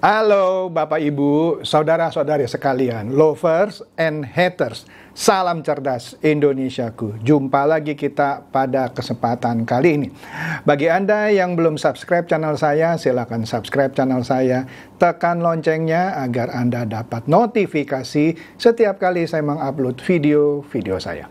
Halo Bapak Ibu, saudara-saudari sekalian, lovers and haters. Salam cerdas Indonesiaku. Jumpa lagi kita pada kesempatan kali ini. Bagi Anda yang belum subscribe channel saya, silakan subscribe channel saya. Tekan loncengnya agar Anda dapat notifikasi setiap kali saya mengupload video saya.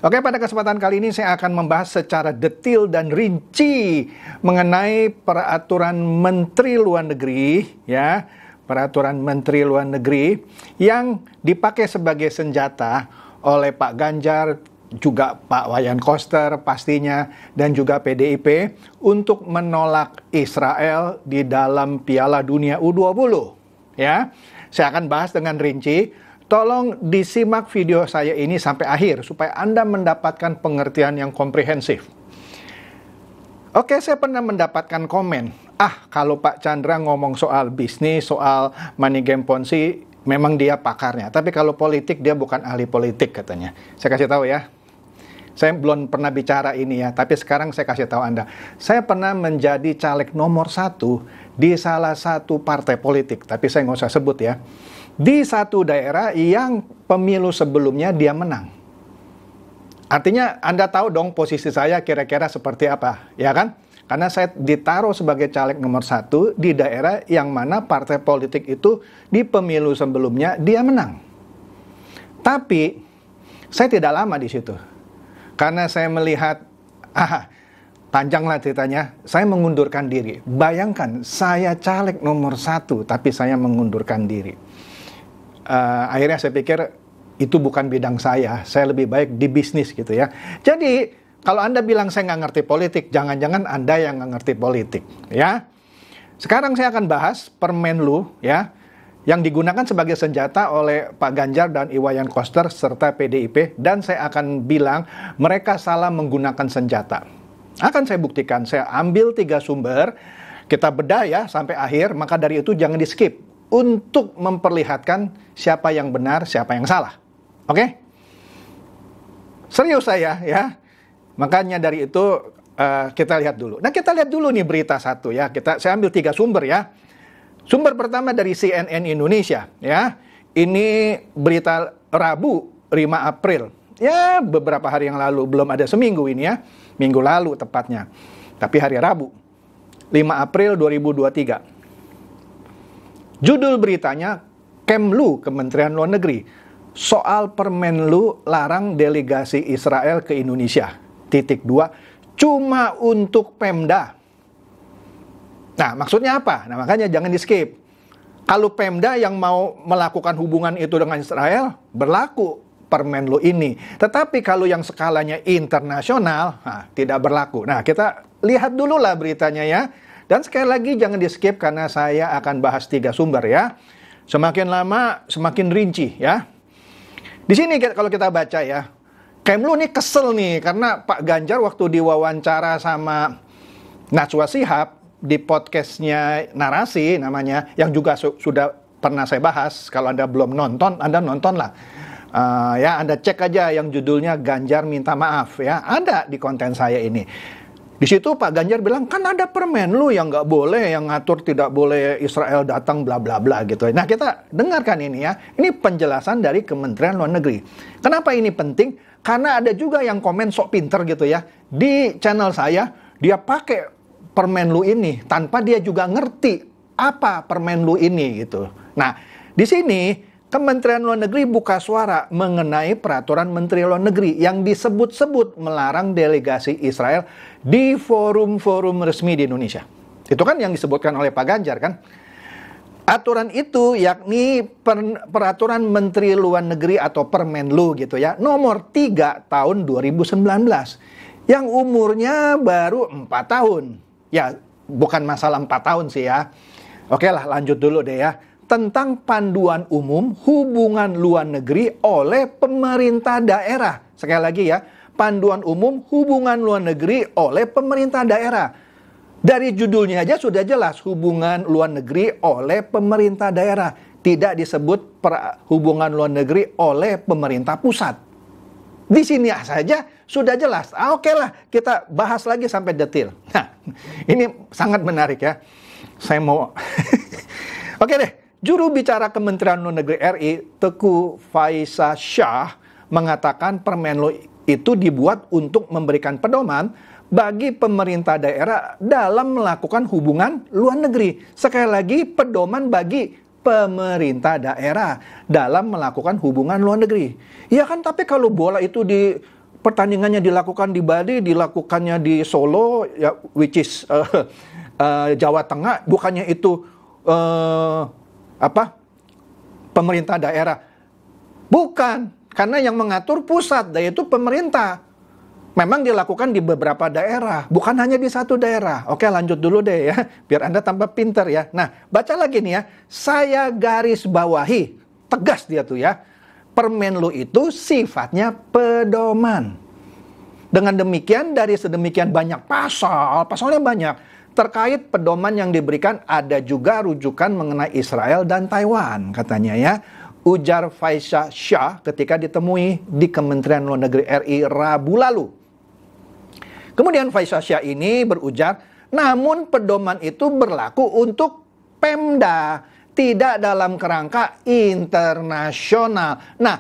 Oke, pada kesempatan kali ini saya akan membahas secara detail dan rinci mengenai peraturan Menteri Luar Negeri, ya, peraturan Menteri Luar Negeri yang dipakai sebagai senjata oleh Pak Ganjar, juga Pak Wayan Koster pastinya, dan juga PDIP untuk menolak Israel di dalam Piala Dunia U20. Ya, saya akan bahas dengan rinci. Tolong disimak video saya ini sampai akhir supaya Anda mendapatkan pengertian yang komprehensif. Oke, saya pernah mendapatkan komen, kalau Pak Chandra ngomong soal bisnis, soal money game Ponzi, memang dia pakarnya. Tapi kalau politik, dia bukan ahli politik katanya. Saya kasih tahu ya. Saya belum pernah bicara ini ya, tapi sekarang saya kasih tahu Anda. Saya pernah menjadi caleg nomor 1 di salah satu partai politik, tapi saya nggak usah sebut ya. Di satu daerah yang pemilu sebelumnya dia menang. Artinya Anda tahu dong posisi saya kira-kira seperti apa, ya kan? Karena saya ditaruh sebagai caleg nomor 1 di daerah yang mana partai politik itu di pemilu sebelumnya dia menang. Tapi saya tidak lama di situ. Karena saya melihat, panjanglah ceritanya, saya mengundurkan diri. Bayangkan, saya caleg nomor 1, tapi saya mengundurkan diri. Akhirnya saya pikir itu bukan bidang saya lebih baik di bisnis gitu ya. Jadi kalau Anda bilang saya nggak ngerti politik, jangan-jangan Anda yang nggak ngerti politik ya. Sekarang saya akan bahas Permenlu ya, yang digunakan sebagai senjata oleh Pak Ganjar dan Iwayan Koster serta PDIP, dan saya akan bilang mereka salah menggunakan senjata. Akan saya buktikan, saya ambil 3 sumber, kita bedah ya sampai akhir, maka dari itu jangan di skip untuk memperlihatkan siapa yang benar, siapa yang salah. Oke? Serius saya ya. Makanya dari itu kita lihat dulu. Nah, kita lihat dulu nih berita satu ya. Saya ambil 3 sumber ya. Sumber pertama dari CNN Indonesia ya. Ini berita Rabu 5 April. Ya, beberapa hari yang lalu, belum ada seminggu ini ya. Minggu lalu tepatnya. Tapi hari Rabu 5 April 2023. Judul beritanya, Kemlu Kementerian Luar Negeri, soal Permenlu larang delegasi Israel ke Indonesia. Titik 2, cuma untuk Pemda. Nah, maksudnya apa? Nah, makanya jangan di skip. Kalau Pemda yang mau melakukan hubungan itu dengan Israel, berlaku Permenlu ini. Tetapi kalau yang skalanya internasional, tidak berlaku. Nah, kita lihat dulu lah beritanya ya. Dan sekali lagi jangan di skip karena saya akan bahas 3 sumber ya. Semakin lama semakin rinci ya. Di sini kalau kita baca ya, Kemlu nih kesel nih karena Pak Ganjar waktu diwawancara sama Najwa Shihab di podcastnya Narasi namanya, yang juga sudah pernah saya bahas. Kalau Anda belum nonton, Anda nontonlah. Ya, Anda cek aja yang judulnya Ganjar Minta Maaf ya. Ada di konten saya ini. Di situ Pak Ganjar bilang, kan ada Permenlu yang nggak boleh, yang ngatur tidak boleh Israel datang bla bla bla gitu. Nah, kita dengarkan ini ya. Ini penjelasan dari Kementerian Luar Negeri. Kenapa ini penting? Karena ada juga yang komen sok pinter gitu ya. Di channel saya, dia pakai Permenlu ini tanpa dia juga ngerti apa Permenlu ini gitu. Nah, di sini Kementerian Luar Negeri buka suara mengenai peraturan Menteri Luar Negeri yang disebut-sebut melarang delegasi Israel di forum-forum resmi di Indonesia. Itu kan yang disebutkan oleh Pak Ganjar kan. Aturan itu yakni peraturan Menteri Luar Negeri atau Permenlu gitu ya, nomor 3 tahun 2019 yang umurnya baru 4 tahun. Ya, bukan masalah 4 tahun sih ya. Oke lah, lanjut dulu deh ya. Tentang panduan umum hubungan luar negeri oleh pemerintah daerah. Sekali lagi ya, panduan umum hubungan luar negeri oleh pemerintah daerah. Dari judulnya aja sudah jelas, hubungan luar negeri oleh pemerintah daerah. Tidak disebut hubungan luar negeri oleh pemerintah pusat. Di sini saja sudah jelas. Oke lah, kita bahas lagi sampai detail. Nah, ini sangat menarik ya. Saya mau Oke deh, juru bicara Kementerian Luar Negeri RI, Teuku Faisasyah, mengatakan Permenlu itu dibuat untuk memberikan pedoman bagi pemerintah daerah dalam melakukan hubungan luar negeri. Sekali lagi, pedoman bagi pemerintah daerah dalam melakukan hubungan luar negeri. Ya kan, tapi kalau bola itu pertandingannya dilakukan di Bali, dilakukannya di Solo, ya, which is Jawa Tengah, bukannya itu pemerintah daerah? Bukan, karena yang mengatur pusat, yaitu pemerintah. Memang dilakukan di beberapa daerah, bukan hanya di satu daerah. Oke, lanjut dulu deh ya, biar Anda tambah pinter ya. Nah, baca lagi nih ya, saya garis bawahi, tegas dia tuh ya. Permenlu itu sifatnya pedoman. Dengan demikian, dari sedemikian banyak pasalnya banyak. Terkait pedoman yang diberikan, ada juga rujukan mengenai Israel dan Taiwan, katanya ya. Ujar Faisasyah ketika ditemui di Kementerian Luar Negeri RI Rabu lalu. Kemudian Faisasyah ini berujar, namun pedoman itu berlaku untuk Pemda, tidak dalam kerangka internasional. Nah,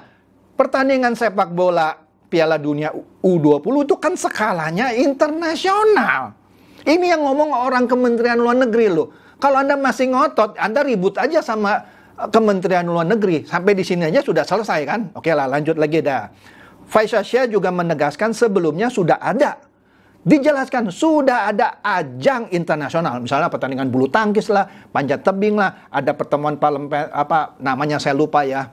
pertandingan sepak bola Piala Dunia U20 itu kan skalanya internasional. Ini yang ngomong orang Kementerian Luar Negeri loh. Kalau Anda masih ngotot, Anda ribut aja sama Kementerian Luar Negeri. Sampai di sini aja sudah selesai kan? Oke lah, lanjut lagi dah. Faisasyah juga menegaskan sebelumnya sudah ada. Dijelaskan sudah ada ajang internasional, misalnya pertandingan bulu tangkis lah, panjat tebing lah, ada pertemuan namanya saya lupa ya,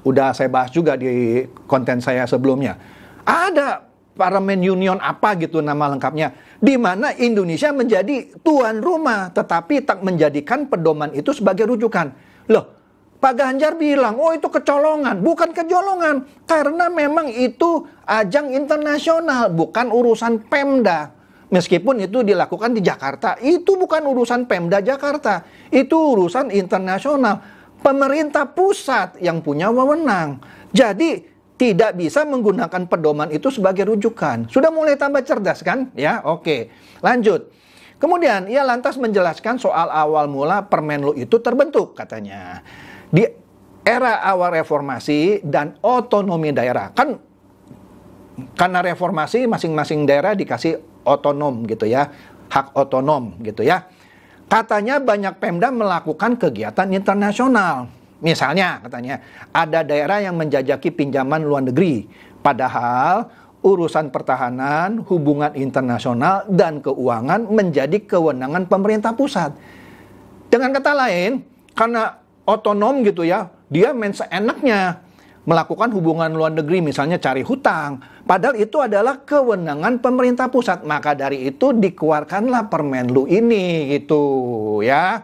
udah saya bahas juga di konten saya sebelumnya. Ada Parlemen Union apa gitu nama lengkapnya, di mana Indonesia menjadi tuan rumah, tetapi tak menjadikan pedoman itu sebagai rujukan. Loh, Pak Ganjar bilang, oh itu kecolongan. Bukan kecolongan, karena memang itu ajang internasional, bukan urusan Pemda. Meskipun itu dilakukan di Jakarta, itu bukan urusan Pemda Jakarta. Itu urusan internasional. Pemerintah pusat yang punya wewenang. Jadi, tidak bisa menggunakan pedoman itu sebagai rujukan. Sudah mulai tambah cerdas kan? Ya, oke. Lanjut. Kemudian, ia lantas menjelaskan soal awal mula Permenlu itu terbentuk, katanya. Di era awal reformasi dan otonomi daerah, kan karena reformasi masing-masing daerah dikasih otonom gitu ya, hak otonom gitu ya. Katanya banyak Pemda melakukan kegiatan internasional. Misalnya katanya ada daerah yang menjajaki pinjaman luar negeri, padahal urusan pertahanan, hubungan internasional dan keuangan menjadi kewenangan pemerintah pusat. Dengan kata lain, karena otonom gitu ya, dia main seenaknya melakukan hubungan luar negeri, misalnya cari hutang, padahal itu adalah kewenangan pemerintah pusat. Maka dari itu dikeluarkanlah Permenlu ini gitu ya.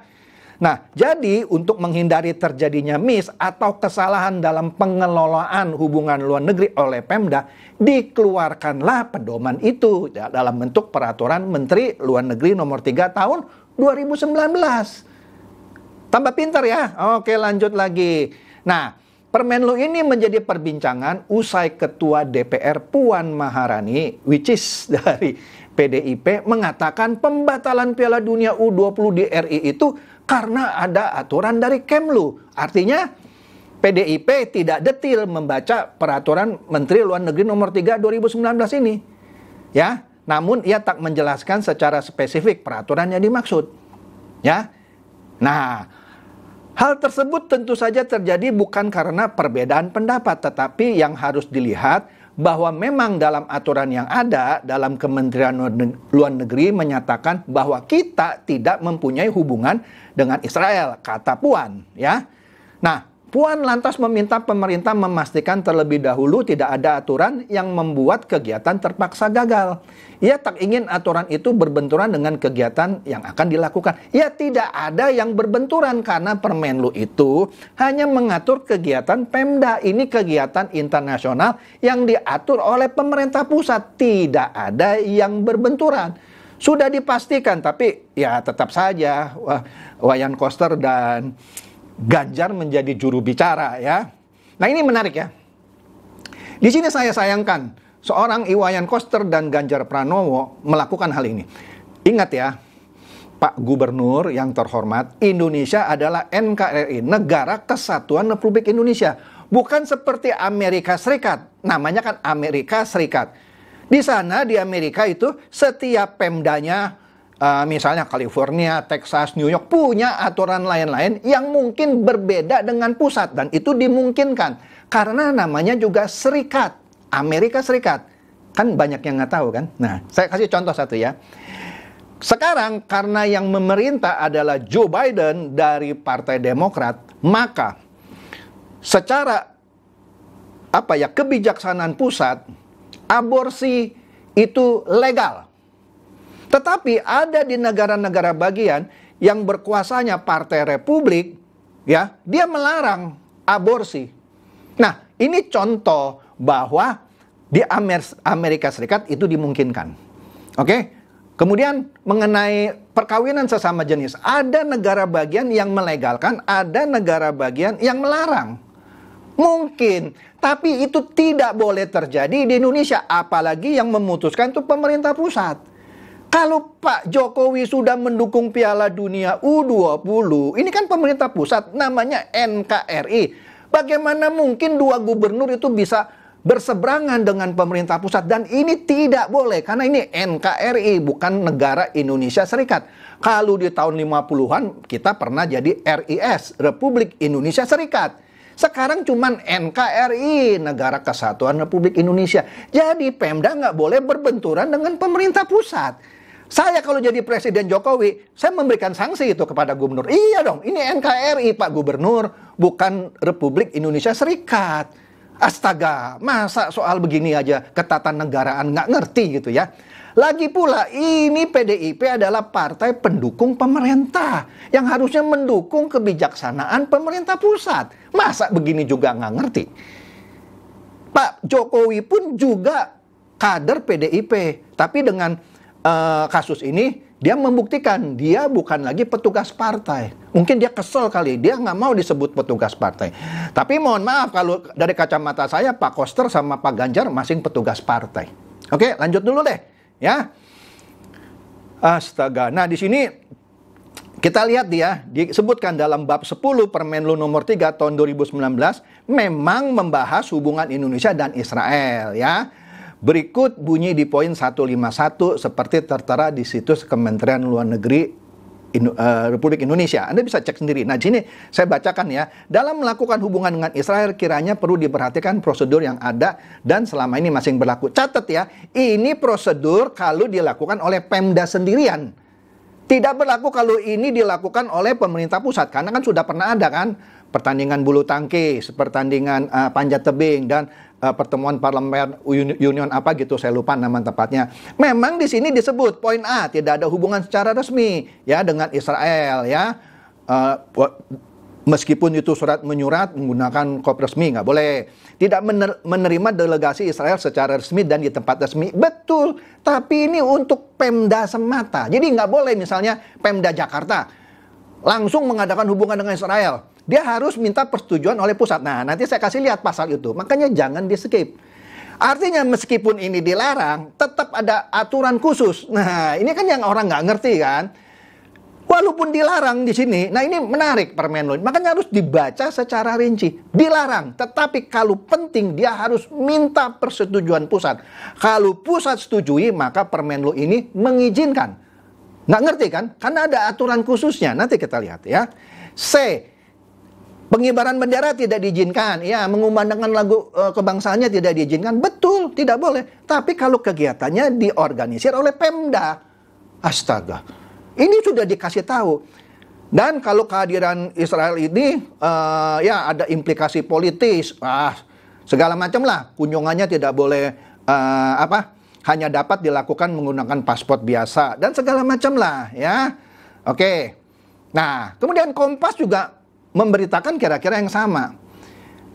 Nah, jadi untuk menghindari terjadinya miss atau kesalahan dalam pengelolaan hubungan luar negeri oleh Pemda, dikeluarkanlah pedoman itu dalam bentuk peraturan Menteri Luar Negeri nomor 3 tahun 2019. Tambah pintar ya. Oke, lanjut lagi. Nah, Permenlu ini menjadi perbincangan usai Ketua DPR Puan Maharani, which is dari PDIP, mengatakan pembatalan Piala Dunia U20 di RI itu karena ada aturan dari Kemlu. Artinya, PDIP tidak detil membaca peraturan Menteri Luar Negeri nomor 3 2019 ini. Ya, namun ia tak menjelaskan secara spesifik peraturan yang dimaksud. Ya. Nah, hal tersebut tentu saja terjadi bukan karena perbedaan pendapat, tetapi yang harus dilihat bahwa memang dalam aturan yang ada dalam Kementerian Luar Negeri menyatakan bahwa kita tidak mempunyai hubungan dengan Israel, kata Puan, ya. Nah, Puan lantas meminta pemerintah memastikan terlebih dahulu tidak ada aturan yang membuat kegiatan terpaksa gagal. Ia tak ingin aturan itu berbenturan dengan kegiatan yang akan dilakukan. Ya, tidak ada yang berbenturan karena Permenlu itu hanya mengatur kegiatan Pemda. Ini kegiatan internasional yang diatur oleh pemerintah pusat. Tidak ada yang berbenturan. Sudah dipastikan, tapi ya tetap saja Wayan Koster dan Ganjar menjadi juru bicara ya. Nah, ini menarik ya. Di sini saya sayangkan seorang Iwayan Koster dan Ganjar Pranowo melakukan hal ini. Ingat ya, Pak Gubernur yang terhormat, Indonesia adalah NKRI, Negara Kesatuan Republik Indonesia. Bukan seperti Amerika Serikat, namanya kan Amerika Serikat. Di sana, di Amerika itu, setiap pemdanya, misalnya California, Texas, New York, punya aturan lain-lain yang mungkin berbeda dengan pusat. Dan itu dimungkinkan, karena namanya juga serikat, Amerika Serikat. Kan banyak yang nggak tahu kan? Nah, saya kasih contoh satu ya. Sekarang karena yang memerintah adalah Joe Biden dari Partai Demokrat, maka secara kebijaksanaan pusat, aborsi itu legal. Tetapi ada di negara-negara bagian yang berkuasanya Partai Republik, ya, dia melarang aborsi. Nah, ini contoh bahwa di Amerika Serikat itu dimungkinkan. Oke? Kemudian mengenai perkawinan sesama jenis, ada negara bagian yang melegalkan, ada negara bagian yang melarang. Mungkin, tapi itu tidak boleh terjadi di Indonesia, apalagi yang memutuskan itu pemerintah pusat. Kalau Pak Jokowi sudah mendukung Piala Dunia U20, ini kan pemerintah pusat, namanya NKRI. Bagaimana mungkin dua gubernur itu bisa berseberangan dengan pemerintah pusat? Dan ini tidak boleh, karena ini NKRI, bukan negara Indonesia Serikat. Kalau di tahun 50-an kita pernah jadi RIS, Republik Indonesia Serikat. Sekarang cuman NKRI, Negara Kesatuan Republik Indonesia. Jadi Pemda nggak boleh berbenturan dengan pemerintah pusat. Saya kalau jadi Presiden Jokowi, saya memberikan sanksi itu kepada gubernur. Iya dong, ini NKRI Pak Gubernur, bukan Republik Indonesia Serikat. Astaga, masa soal begini aja ketatanegaraan nggak ngerti gitu ya. Lagi pula, ini PDIP adalah partai pendukung pemerintah yang harusnya mendukung kebijaksanaan pemerintah pusat. Masa begini juga nggak ngerti? Pak Jokowi pun juga kader PDIP, tapi dengan kasus ini dia membuktikan dia bukan lagi petugas partai. Mungkin dia kesel kali, dia nggak mau disebut petugas partai. Tapi mohon maaf, kalau dari kacamata saya, Pak Koster sama Pak Ganjar masing petugas partai. Oke, lanjut dulu deh, ya. Astaga, nah di sini kita lihat dia, disebutkan dalam bab 10 Permenlu nomor 3 tahun 2019, memang membahas hubungan Indonesia dan Israel, ya. Berikut bunyi di poin 151 seperti tertera di situs Kementerian Luar Negeri Republik Indonesia. Anda bisa cek sendiri. Nah, di sini saya bacakan ya. Dalam melakukan hubungan dengan Israel, kiranya perlu diperhatikan prosedur yang ada dan selama ini masih berlaku. Catat ya, ini prosedur kalau dilakukan oleh Pemda sendirian. Tidak berlaku kalau ini dilakukan oleh pemerintah pusat. Karena kan sudah pernah ada kan pertandingan bulu tangkis, pertandingan panjat tebing, dan pertemuan parlemen union apa gitu, saya lupa nama tepatnya. Memang di sini disebut poin A, tidak ada hubungan secara resmi ya dengan Israel ya. Meskipun itu surat menyurat menggunakan kop resmi, nggak boleh. Tidak menerima delegasi Israel secara resmi dan di tempat resmi. Betul, tapi ini untuk Pemda semata. Jadi nggak boleh misalnya Pemda Jakarta langsung mengadakan hubungan dengan Israel. Dia harus minta persetujuan oleh pusat. Nah, nanti saya kasih lihat pasal itu. Makanya jangan di-skip. Artinya meskipun ini dilarang, tetap ada aturan khusus. Nah, ini kan yang orang nggak ngerti kan. Walaupun dilarang di sini, nah ini menarik Permenlu. Makanya harus dibaca secara rinci. Dilarang, tetapi kalau penting dia harus minta persetujuan pusat. Kalau pusat setujui, maka Permenlu ini mengizinkan. Nggak ngerti kan? Karena ada aturan khususnya. Nanti kita lihat ya. C. Pengibaran bendera tidak diizinkan. Ya, mengumandangkan lagu kebangsaannya tidak diizinkan. Betul, tidak boleh. Tapi kalau kegiatannya diorganisir oleh Pemda. Astaga. Ini sudah dikasih tahu. Dan kalau kehadiran Israel ini ya ada implikasi politis. Segala macam lah. Kunjungannya tidak boleh hanya dapat dilakukan menggunakan paspor biasa dan segala macam lah ya. Oke. Nah, kemudian Kompas juga memberitakan kira-kira yang sama.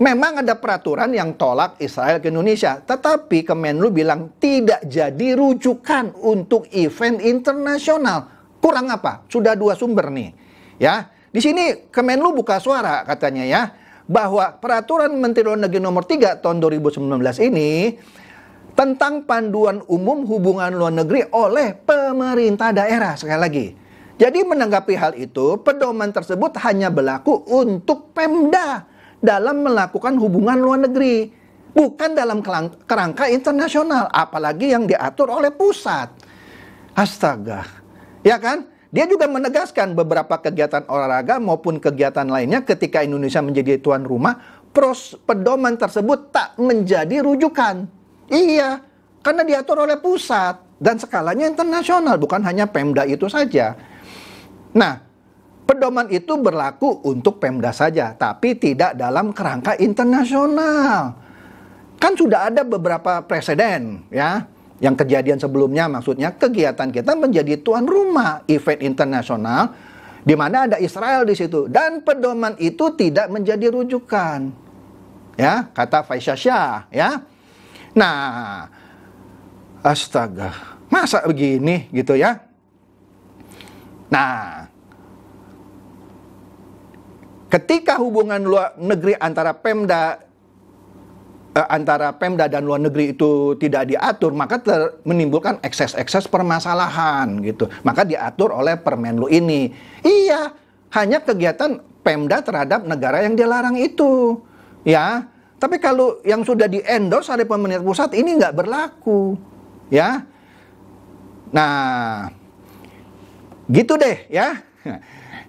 Memang ada peraturan yang tolak Israel ke Indonesia, tetapi Kemenlu bilang tidak jadi rujukan untuk event internasional. Kurang apa? Sudah 2 sumber nih. Ya, di sini Kemenlu buka suara katanya ya, bahwa peraturan Menteri Luar Negeri nomor 3 tahun 2019 ini tentang panduan umum hubungan luar negeri oleh pemerintah daerah, sekali lagi. Jadi menanggapi hal itu, pedoman tersebut hanya berlaku untuk Pemda dalam melakukan hubungan luar negeri, bukan dalam kerangka internasional, apalagi yang diatur oleh pusat. Astaga, ya kan? Dia juga menegaskan beberapa kegiatan olahraga maupun kegiatan lainnya ketika Indonesia menjadi tuan rumah, pedoman tersebut tak menjadi rujukan. Iya, karena diatur oleh pusat dan skalanya internasional, bukan hanya Pemda itu saja. Nah, pedoman itu berlaku untuk Pemda saja, tapi tidak dalam kerangka internasional. Kan sudah ada beberapa presiden, ya, yang kejadian sebelumnya, maksudnya kegiatan kita menjadi tuan rumah event internasional di mana ada Israel di situ, dan pedoman itu tidak menjadi rujukan, ya, kata Faisyah Shah, ya. Nah, astaga, masa begini gitu ya? Nah, ketika hubungan luar negeri antara Pemda dan luar negeri itu tidak diatur, maka menimbulkan ekses-ekses permasalahan gitu. Maka diatur oleh Permenlu ini. Iya, hanya kegiatan Pemda terhadap negara yang dilarang itu, ya. Tapi kalau yang sudah di-endorse oleh pemerintah pusat ini nggak berlaku, ya. Nah, gitu deh, ya.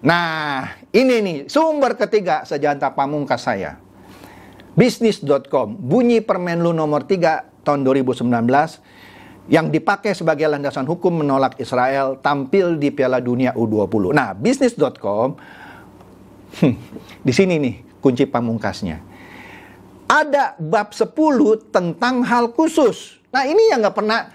Nah, ini nih sumber ketiga Sejanta Pamungkas saya. Bisnis.com, bunyi Permenlu nomor 3 tahun 2019 yang dipakai sebagai landasan hukum menolak Israel tampil di Piala Dunia U20. Nah, Bisnis.com, di sini nih kunci pamungkasnya. Ada bab 10 tentang hal khusus. Nah, ini yang nggak pernah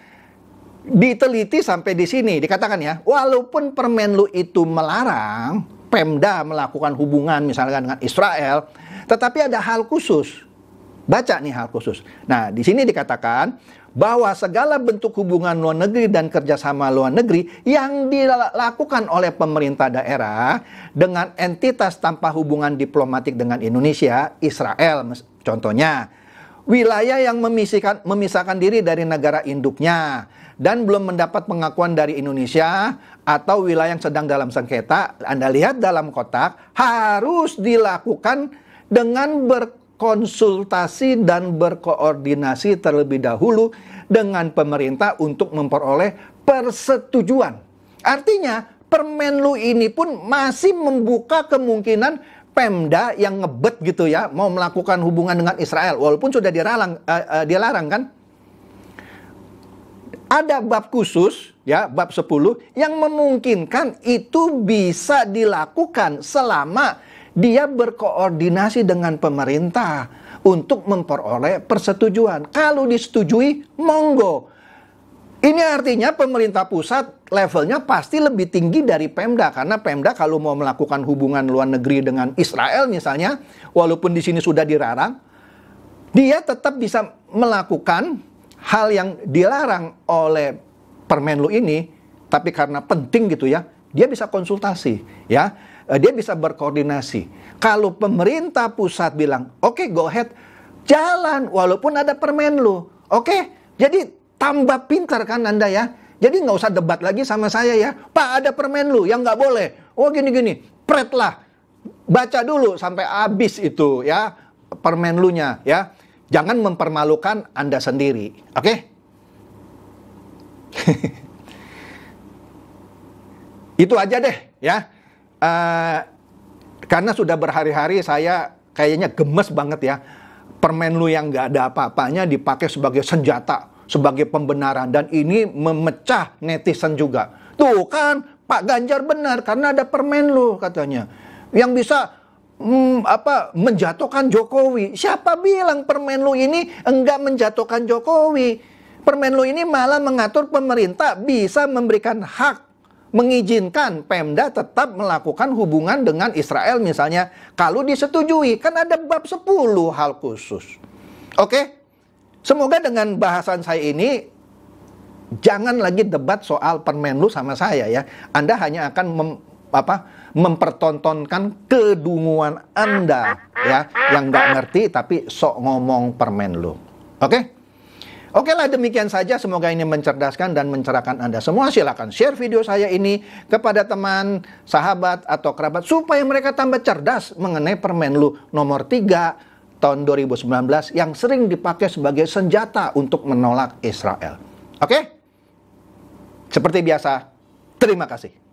diteliti sampai di sini. Dikatakan ya, walaupun Permenlu itu melarang Pemda melakukan hubungan misalkan dengan Israel, tetapi ada hal khusus. Baca nih hal khusus. Nah, di sini dikatakan bahwa segala bentuk hubungan luar negeri dan kerjasama luar negeri yang dilakukan oleh pemerintah daerah dengan entitas tanpa hubungan diplomatik dengan Indonesia, Israel contohnya, wilayah yang memisahkan diri dari negara induknya dan belum mendapat pengakuan dari Indonesia, atau wilayah yang sedang dalam sengketa, Anda lihat dalam kotak, harus dilakukan dengan berkonsultasi dan berkoordinasi terlebih dahulu dengan pemerintah untuk memperoleh persetujuan. Artinya, Permenlu ini pun masih membuka kemungkinan Pemda yang ngebet gitu ya, mau melakukan hubungan dengan Israel, walaupun sudah dilarang kan. Ada bab khusus, ya, bab 10, yang memungkinkan itu bisa dilakukan selama dia berkoordinasi dengan pemerintah untuk memperoleh persetujuan. Kalau disetujui, monggo. Ini artinya pemerintah pusat levelnya pasti lebih tinggi dari Pemda, karena Pemda kalau mau melakukan hubungan luar negeri dengan Israel misalnya, walaupun di sini sudah dilarang, dia tetap bisa melakukan hal yang dilarang oleh Permenlu ini, tapi karena penting gitu ya, dia bisa konsultasi, ya, dia bisa berkoordinasi. Kalau pemerintah pusat bilang, oke, go ahead, jalan, walaupun ada Permenlu, oke, jadi tambah pintar kan Anda ya, jadi nggak usah debat lagi sama saya ya, Pak ada Permenlu yang nggak boleh, oh gini-gini, pret lah, baca dulu sampai habis itu ya, Permenlunya ya. Jangan mempermalukan Anda sendiri, oke? Itu aja deh, ya. Karena sudah berhari-hari saya kayaknya gemes banget ya. Permenlu yang nggak ada apa-apanya dipakai sebagai senjata, sebagai pembenaran. Dan ini memecah netizen juga. Tuh kan, Pak Ganjar benar, karena ada Permenlu katanya. Yang bisa menjatuhkan Jokowi. Siapa bilang Permenlu ini enggak menjatuhkan Jokowi? Permenlu ini malah mengatur pemerintah bisa memberikan hak, mengizinkan Pemda tetap melakukan hubungan dengan Israel misalnya, kalau disetujui. Kan ada bab 10 hal khusus. Oke? Semoga dengan bahasan saya ini jangan lagi debat soal Permenlu sama saya ya. Anda hanya akan mempertontonkan kedunguan Anda ya, yang nggak ngerti tapi sok ngomong Permenlu. Oke? Oke lah, demikian saja. Semoga ini mencerdaskan dan mencerahkan Anda semua. Silakan share video saya ini kepada teman, sahabat, atau kerabat supaya mereka tambah cerdas mengenai Permenlu nomor 3 tahun 2019 yang sering dipakai sebagai senjata untuk menolak Israel. Oke? Seperti biasa, terima kasih.